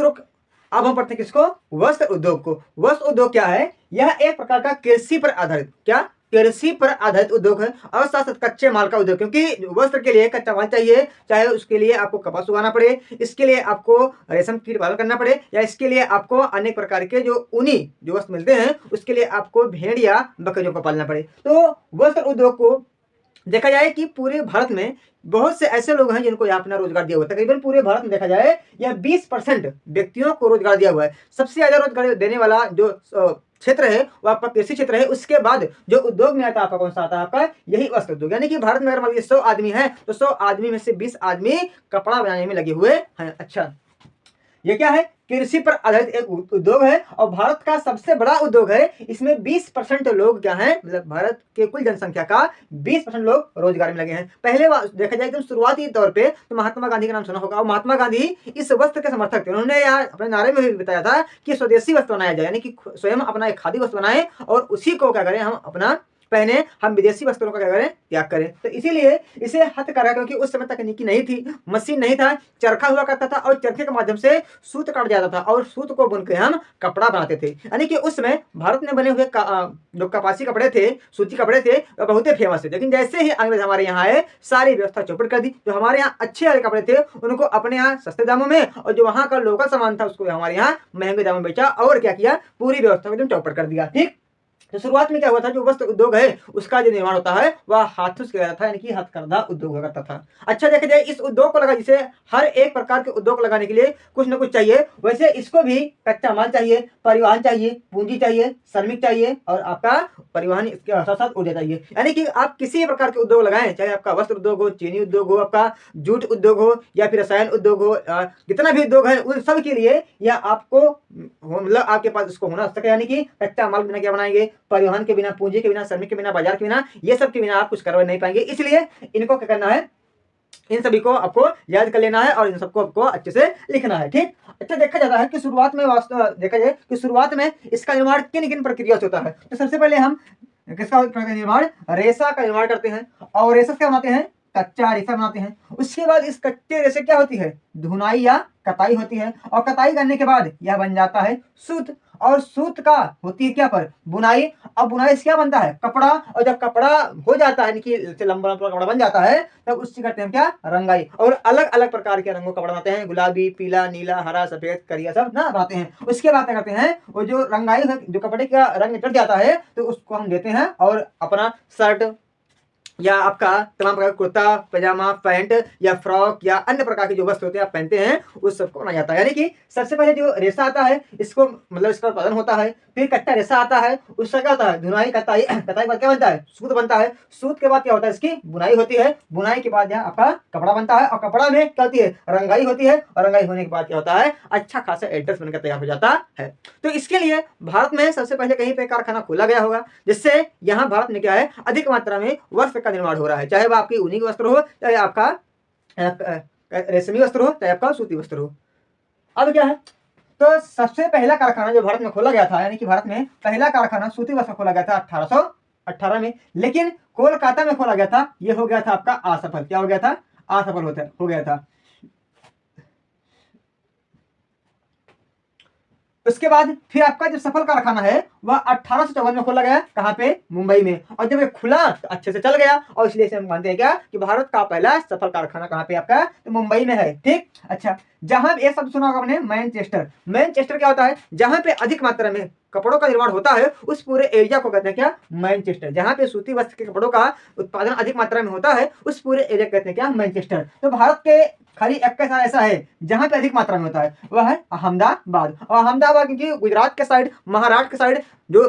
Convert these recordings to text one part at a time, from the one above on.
उद्योग, अब हम पढ़ते हैं किसको, वस्त्र उद्योग को। वस्त्र उद्योग क्या है, यह एक प्रकार का कृषि पर आधारित, क्या, कृषि पर आधारित उद्योग है और साथ साथ कच्चे माल का उद्योग, क्योंकि वस्त्र के लिए कच्चा माल चाहिए, चाहे उसके लिए आपको कपास उगाना पड़े, इसके लिए आपको रेशम कीट पालन करना पड़े, या इसके लिए आपको अनेक प्रकार के जो ऊनी जो वस्त्र मिलते हैं उसके लिए आपको भेड़ या बकरियों को पालना पड़े। तो वस्त्र उद्योग को देखा जाए कि पूरे भारत में बहुत से ऐसे लोग हैं जिनको यहाँ अपना रोजगार दिया हुआ है। तकरीबन पूरे भारत में देखा जाए यह 20% व्यक्तियों को रोजगार दिया हुआ है। सबसे ज्यादा रोजगार देने वाला जो क्षेत्र है वो आपका कृषि क्षेत्र है। उसके बाद जो उद्योग में आता है आपका कौन सा आता है, आपका यही वस्त्र उद्योग। यानी कि भारत में अगर मान लीजिए 100 आदमी है तो 100 आदमी में से 20 आदमी कपड़ा बनाने में लगे हुए हैं। अच्छा, ये क्या है, कृषि पर आधारित एक उद्योग है और भारत का सबसे बड़ा उद्योग है। इसमें 20% लोग क्या हैं, मतलब भारत के कुल जनसंख्या का 20% लोग रोजगार में लगे हैं। पहले देखा जाए एकदम शुरुआती तौर पे तो महात्मा गांधी का नाम सुना होगा। महात्मा गांधी इस वस्त्र के समर्थक थे। उन्होंने यहाँ अपने नारे में भी बताया था कि स्वदेशी वस्त्र बनाया जाए, यानी कि स्वयं अपना एक खादी वस्त्र बनाए और उसी को क्या करें, हम अपना पहने, हम विदेशी वस्त्रों का क्या करें, त्याग करें। तो इसीलिए इसे हथकरघा, क्योंकि उस समय तकनीकी नहीं थी, मशीन नहीं था, चरखा हुआ करता था और चरखे के माध्यम से सूत काट जाता था और सूत को बुनकर हम कपड़ा बनाते थे। यानी कि उस समय भारत में बने हुए जो कपासी कपड़े थे, सूती कपड़े थे, वो बहुत ही फेमस थे। लेकिन जैसे ही अंग्रेज हमारे यहाँ आए, सारी व्यवस्था चौपट कर दी। जो हमारे यहाँ अच्छे वाले कपड़े थे उनको अपने यहाँ सस्ते दामों में, और जो वहाँ का लोकल सामान था उसको हमारे यहाँ महंगे दामों में बेचा और क्या किया, पूरी व्यवस्था को एकदम चौपट कर दिया। ठीक, तो शुरुआत में क्या हुआ था, जो वस्त्र उद्योग है उसका जो निर्माण होता है वह हाथों से किया जाता था, यानी कि हथकरघा उद्योग हुआ करता था। अच्छा, देखा जाए इस उद्योग को लगा, जिसे हर एक प्रकार के उद्योग लगाने के लिए कुछ ना कुछ चाहिए, वैसे इसको भी कच्चा माल चाहिए, परिवहन चाहिए, पूंजी चाहिए, श्रमिक चाहिए और आपका परिवहन इसके साथ साथ ऊर्जा चाहिए। यानी कि आप किसी प्रकार के उद्योग लगाएं, चाहे आपका वस्त्र उद्योग हो, चीनी उद्योग हो, आपका जूट उद्योग हो या फिर रसायन उद्योग हो, जितना भी उद्योग है उन सब के लिए या आपको मतलब आपके पास उसको होना सके, यानी कि कच्चा माल बिना क्या बनाएंगे, परिवहन के बिना, पूंजी के बिना, श्रमिक के बिना, बाजार के बिना, ये सब के बिना आप कुछ करवा नहीं पाएंगे। इसलिए इनको क्या करना है, इन सभी को आपको याद कर लेना है और इन सबको आपको अच्छे से लिखना है। ठीक, अच्छा, देखा जाता है कि शुरुआत में देखा जाए कि शुरुआत में इसका निर्माण किन किन प्रक्रिया से होता है। तो सबसे पहले हम किसका निर्माण, रेशा का निर्माण करते हैं और रेशा क्या बनाते हैं, कच्चा रेशा बनाते हैं। उसके बाद इस कच्चे रेशे क्या होती है, धुनाई या कताई होती है और कताई करने के बाद यह बन जाता है सूत, और सूत का होती है क्या पर, बुनाई। अब बुनाई से क्या बनता है, कपड़ा, और जब कपड़ा हो जाता है, यानी कि लंबा कपड़ा बन जाता है, तब उससे करते हैं क्या, रंगाई, और अलग अलग प्रकार के रंगों का कपड़ा बनाते हैं, गुलाबी, पीला, नीला, हरा, सफेद, करिया सब ना बनाते हैं। उसके बाद क्या करते हैं, वो जो रंगाई है, जो कपड़े का रंग चढ़ जाता है तो उसको हम देते हैं और अपना शर्ट या आपका तमाम प्रकार कुर्ता, पैजामा, पैंट या फ्रॉक या अन्य प्रकार के जो वस्त्र होते हैं आप पहनते हैं, उस सबको बनाया जाता है। यानी कि सबसे पहले जो रेशा आता है इसको मतलब इसका उत्पादन होता है, फिर कच्चा रेशा आता है, उसका क्या होता है, धुनाई, कताई, कताई के बाद क्या बनता है, सूत बनता है, सूत के बाद क्या होता है, इसकी बुनाई होती है, बुनाई के बाद यहाँ आपका कपड़ा बनता है और कपड़ा में क्या होती है, रंगाई होती है, और रंगाई होने के बाद क्या होता है, अच्छा खासा एड्रेस बनकर तैयार हो जाता है। तो इसके लिए भारत में सबसे पहले कहीं पे कारखाना खोला गया होगा, जिससे यहाँ भारत में क्या है, अधिक मात्रा में वस्त्र का निर्माण हो रहा है, चाहे वह आपकी ऊनी वस्त्र हो, चाहे आपका रेशमी वस्त्र हो, चाहे आपका सूती वस्त्र हो। अब क्या है, तो सबसे पहला कारखाना जो भारत में खोला गया था, यानी कि भारत में पहला कारखाना सूती वस्त्र खोला गया था 1818 में, लेकिन कोलकाता में खोला गया था। यह हो गया था आपका असफल। क्या हो गया था, असफल हो गया था। उसके बाद फिर आपका जो सफल कारखाना है वह 1854 में खोला गया, कहाँ पे, मुंबई में, और जब ये खुला तो अच्छे से चल गया, और इसलिए से हम मानते हैं क्या कि भारत का पहला सफल कारखाना कहाँ पे आपका, तो मुंबई में है। ठीक, अच्छा, जहां ये शब्द सुना होगा आपने, मैनचेस्टर। मैनचेस्टर क्या होता है, जहां पे अधिक मात्रा में कपड़ों का निर्माण होता है उस पूरे एरिया को कहते हैं क्या, मैनचेस्टर। जहां पे सूती वस्त्र के कपड़ों का उत्पादन अधिक मात्रा में होता है उस पूरे एरिया कहते हैं क्या, मैनचेस्टर। तो भारत के खाली एक का ऐसा है जहां पे अधिक मात्रा में होता है, वह है अहमदाबाद। और अहमदाबाद क्योंकि गुजरात के साइड, महाराष्ट्र के साइड जो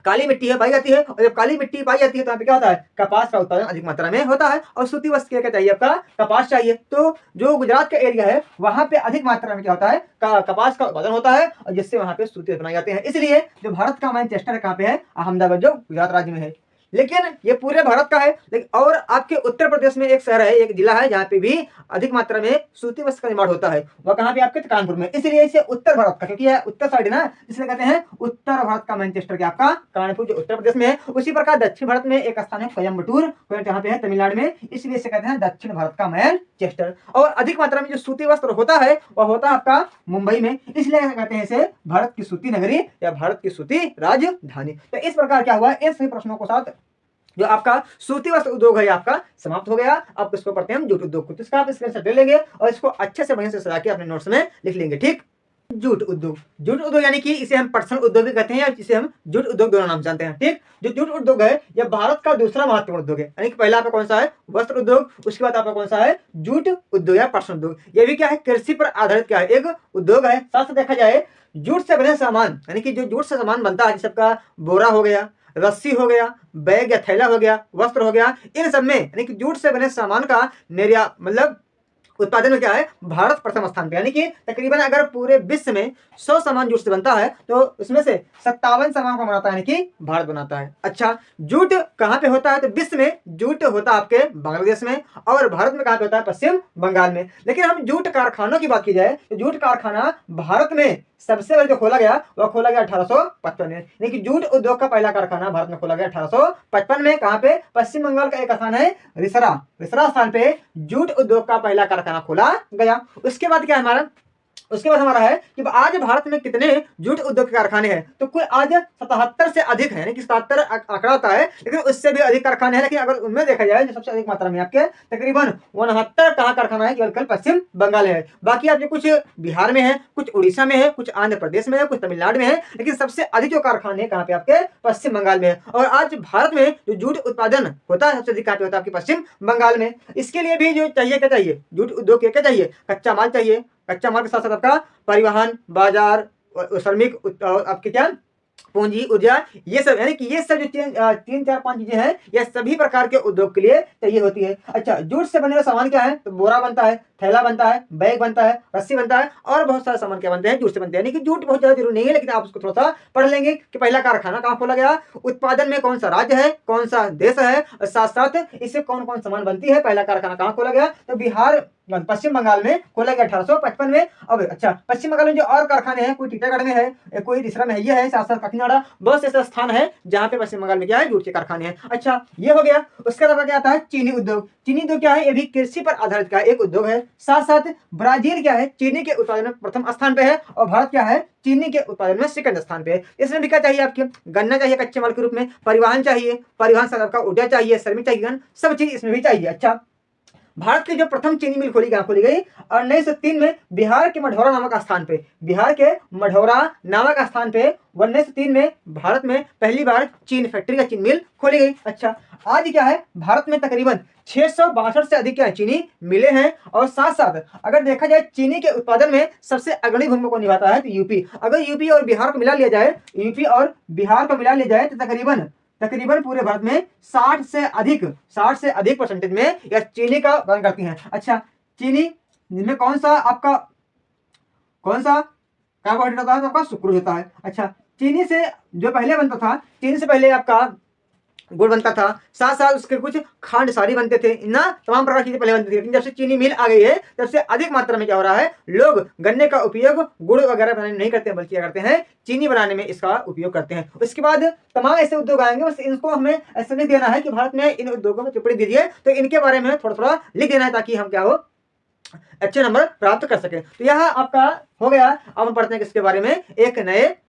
काली मिट्टी है पाई जाती है, और जब काली मिट्टी पाई जाती है तो यहाँ पे क्या होता है, कपास का उत्पादन अधिक मात्रा में होता है, और सूती वस्त्र क्या चाहिए, आपका कपास चाहिए। तो जो गुजरात का एरिया है वहां पे अधिक मात्रा में क्या होता है, कपास का उत्पादन होता है, और जिससे वहां पे सूती बनाए जाते हैं। इसलिए जो भारत का मैनचेस्टर है कहाँ पे है, अहमदाबाद, जो गुजरात राज्य में है। लेकिन ये पूरे भारत का है। लेकिन और आपके उत्तर प्रदेश में एक शहर है, एक जिला है जहाँ पे भी अधिक मात्रा में सूती वस्त्र का निर्माण होता है, वह कहाँ पे आपके कानपुर में, इसलिए इसे उत्तर भारत का, क्योंकि यह उत्तर साइड है ना, इसलिए कहते हैं उत्तर भारत का मैनचेस्टर क्या आपका कानपुर जो उत्तर प्रदेश में है। उसी प्रकार दक्षिण भारत में एक स्थान है कोयम्बटूर, जहाँ पे है तमिलनाडु में, इसलिए इसे कहते हैं दक्षिण भारत का मैनचेस्टर। और अधिक मात्रा में जो सूती वस्त्र होता है वह होता है आपका मुंबई में, इसलिए कहते हैं इसे भारत की सूती नगरी या भारत की सूती राजधानी। तो इस प्रकार क्या हुआ, इन सभी प्रश्नों को साथ जो आपका सूती वस्त्र उद्योग है आपका समाप्त हो गया। अब इसको पढ़ते हैं हम जूट उद्योग को। तो इसका आप स्क्रीनशॉट ले लेंगे और इसको अच्छे से बढ़िया से सजा के अपने नोट्स में लिख लेंगे, ठीक। जूट उद्योग, जूट उद्योग यानी कि इसे हम पटसन उद्योग भी कहते हैं या इसे हम जूट उद्योग दोनों नाम जानते हैं, ठीक। जो जूट उद्योग है यह भारत का दूसरा महत्वपूर्ण उद्योग है, यानी कि पहला आपका कौन सा है, वस्त्र उद्योग, उसके बाद आपका कौन सा है, जूट उद्योग या पटसन उद्योग। यह भी क्या है, कृषि पर आधारित क्या है, एक उद्योग है। साथ साथ देखा जाए जूट से बने सामान, यानी कि जो जूट से सामान बनता है, जैसे आपका बोरा हो गया, रस्सी हो गया, बैग या थैला हो गया, वस्त्र हो गया, इन सब में यानी कि जूट से बने सामान का निर्यात मतलब उत्पादन में क्या है, भारत प्रथम स्थान पे। यानी कि तकरीबन अगर पूरे विश्व में 100 सामान जूट से बनता है तो उसमें से 57 सामान को बनाता है, यानी कि भारत बनाता है। अच्छा, जूट कहाँ पे होता है, तो विश्व में जूट होता है आपके बांग्लादेश में, और भारत में कहाँ पे होता है, पश्चिम बंगाल में। लेकिन हम जूट कारखानों की बात की जाए तो जूट कारखाना भारत में सबसे पहले जो खोला गया वह खोला गया 1855 में, लेकिन जूट उद्योग का पहला कारखाना भारत में खोला गया 1855 में। कहाँ पे, पश्चिम बंगाल का एक स्थान है रिसरा, रिसरा स्थान पे जूट उद्योग का पहला कारखाना खोला गया। उसके बाद क्या है हमारा, उसके बाद हमारा है कि आज भारत में कितने जूट उद्योग के कारखाने हैं, तो कुल आज 77 से अधिक है, यानी कि 77 आंकड़ा होता है, लेकिन उससे भी अधिक कारखाने हैं। लेकिन अगर उनमें देखा जाए जो सबसे अधिक मात्रा में आपके तकरीबन 69 कहाँ कारखाना है, केवल पश्चिम बंगाल है। बाकी आपके कुछ बिहार में है, कुछ उड़ीसा में है, कुछ आंध्र प्रदेश में है, कुछ तमिलनाडु में है, लेकिन सबसे अधिक जो कारखाने कहाँ पे आपके पश्चिम बंगाल में है। और आज भारत में जो जूट उत्पादन होता है सबसे अधिक कहाँ पे होता है, आपके पश्चिम बंगाल में। इसके लिए भी जो चाहिए क्या चाहिए, जूट उद्योग के क्या चाहिए, कच्चा माल चाहिए। कच्चा माल के साथ साथ आपका परिवहन, बाजार, श्रमिक और आपके क्या पूंजी, ऊर्जा, ये सब, यानी कि ये सब जो 3-4-5 चीजें हैं, ये सभी प्रकार के उद्योग के लिए चाहिए होती है। अच्छा, जूट से बने हुए सामान क्या है, तो बोरा बनता है, थैला बनता है, बैग बनता है, रस्सी बनता है, और बहुत सारे सामान क्या बनते हैं, जूट से बनते हैं। यानी कि जूट बहुत ज्यादा जरूरी नहीं है, लेकिन आप उसको थोड़ा सा पढ़ लेंगे कि पहला कारखाना कहाँ खोला गया, उत्पादन में कौन सा राज्य है, कौन सा देश है, और साथ साथ इससे कौन कौन सामान बनती है। पहला कारखाना कहाँ खोला गया, तो बिहार पश्चिम बंगाल में खोला गया 1855 में। अब अच्छा, पश्चिम बंगाल में जो और कारखाने हैं, कोई टीटागढ़ में है, कोई रिसरा में है, साथ साथ काकीनाडा, बहुत ऐसा स्थान है जहाँ पे पश्चिम बंगाल में क्या है, जूट के कारखाने हैं। अच्छा, ये हो गया। उसके अलावा क्या आता है, चीनी उद्योग। चीनी उद्योग क्या है, ये भी कृषि पर आधारित का एक उद्योग है। साथ साथ ब्राजील क्या है, चीनी के उत्पादन में प्रथम स्थान पे है, और भारत क्या है, चीनी के उत्पादन में सेकंड स्थान पे है। इसमें भी क्या चाहिए, आपके गन्ना चाहिए कच्चे माल के रूप में, परिवहन चाहिए, परिवहन से आपका ऊर्जा चाहिए, श्रमिक चाहिए, सब चीज इसमें भी चाहिए। अच्छा, भारत की जो प्रथम चीनी मिल खोली खोली गई 1903 में बिहार के मढ़ौरा नामक स्थान पे, बिहार के मढ़ौरा नामक स्थान पे 1903 में भारत में पहली बार चीन फैक्ट्री का चीन मिल खोली गई। अच्छा, आज क्या है, भारत में तकरीबन 662 से अधिक क्या चीनी मिले हैं। और साथ साथ अगर देखा जाए चीनी के उत्पादन में सबसे अग्रणी भूमिका को निभाता है तो यूपी। अगर यूपी और बिहार को मिला लिया जाए, यूपी और बिहार को मिला लिया जाए तो तकरीबन पूरे भारत में 60 से अधिक परसेंटेज में यह चीनी का उत्पादन करती हैं। अच्छा, चीनी में कौन सा कार्बोहाइड्रेट होता है, तो आपका सुक्रोज होता है। अच्छा, चीनी से जो पहले बनता था, चीनी से पहले आपका गुड़ बनता था, साथ साथ उसके कुछ खांड सारी बनते थे ना, तमाम प्रकार की चीजें पहले बनती थी। लेकिन जब से चीनी मिल आ गई है तब से अधिक मात्रा में क्या हो रहा है, लोग गन्ने का उपयोग गुड़ वगैरह बनाने में नहीं करते हैं, बल्कि क्या करते हैं, चीनी बनाने में इसका उपयोग करते हैं। उसके बाद तमाम ऐसे उद्योग आएंगे, बस इनको हमें ऐसा नहीं देना है कि भारत में इन उद्योगों में टिप्पणी दीजिए, तो इनके बारे में थोड़ा थोड़ा लिख देना है ताकि हम क्या हो, अच्छे नंबर प्राप्त कर सके। तो यह आपका हो गया। अब हम पढ़ते हैं किसके बारे में, एक नए